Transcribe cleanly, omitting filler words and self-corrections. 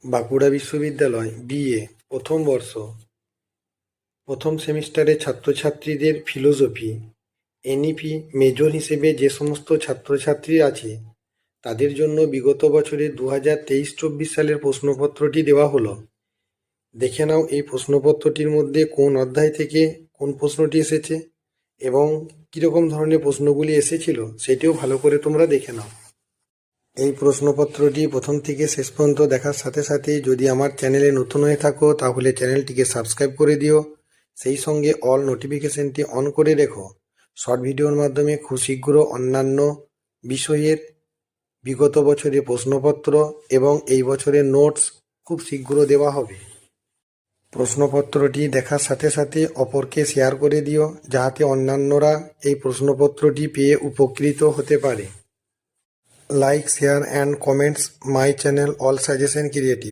বাঁকুড়া বিশ্ববিদ্যালয় বিএ প্রথম বর্ষ প্রথম সেমিস্টারের ছাত্রছাত্রীদের ফিলোজফি এনইপি মেজর হিসেবে যে সমস্ত ছাত্রছাত্রী আছে তাদের জন্য বিগত বছরের 2023-24 সালের প্রশ্নপত্রটি দেওয়া হলো। দেখে নাও এই প্রশ্নপত্রটির মধ্যে কোন অধ্যায় থেকে কোন প্রশ্নটি এসেছে এবং কীরকম ধরনের প্রশ্নগুলি এসেছিল সেটিও ভালো করে তোমরা দেখে নাও। এই প্রশ্নপত্রটি প্রথম থেকে শেষ পর্যন্ত দেখার সাথে সাথে যদি আমার চ্যানেলে নতুন হয়ে থাকো তাহলে চ্যানেলটিকে সাবস্ক্রাইব করে দিও, সেই সঙ্গে অল নোটিফিকেশনটি অন করে রেখো। শর্ট ভিডিওর মাধ্যমে খুব শীঘ্র অন্যান্য বিষয়ের বিগত বছরের প্রশ্নপত্র এবং এই বছরের নোটস খুব শীঘ্র দেওয়া হবে। প্রশ্নপত্রটি দেখার সাথে সাথে অপরকে শেয়ার করে দিও যাতে অন্যান্যরা এই প্রশ্নপত্রটি পেয়ে উপকৃত হতে পারে। Like, share and comments my channel All Suggestion Creative.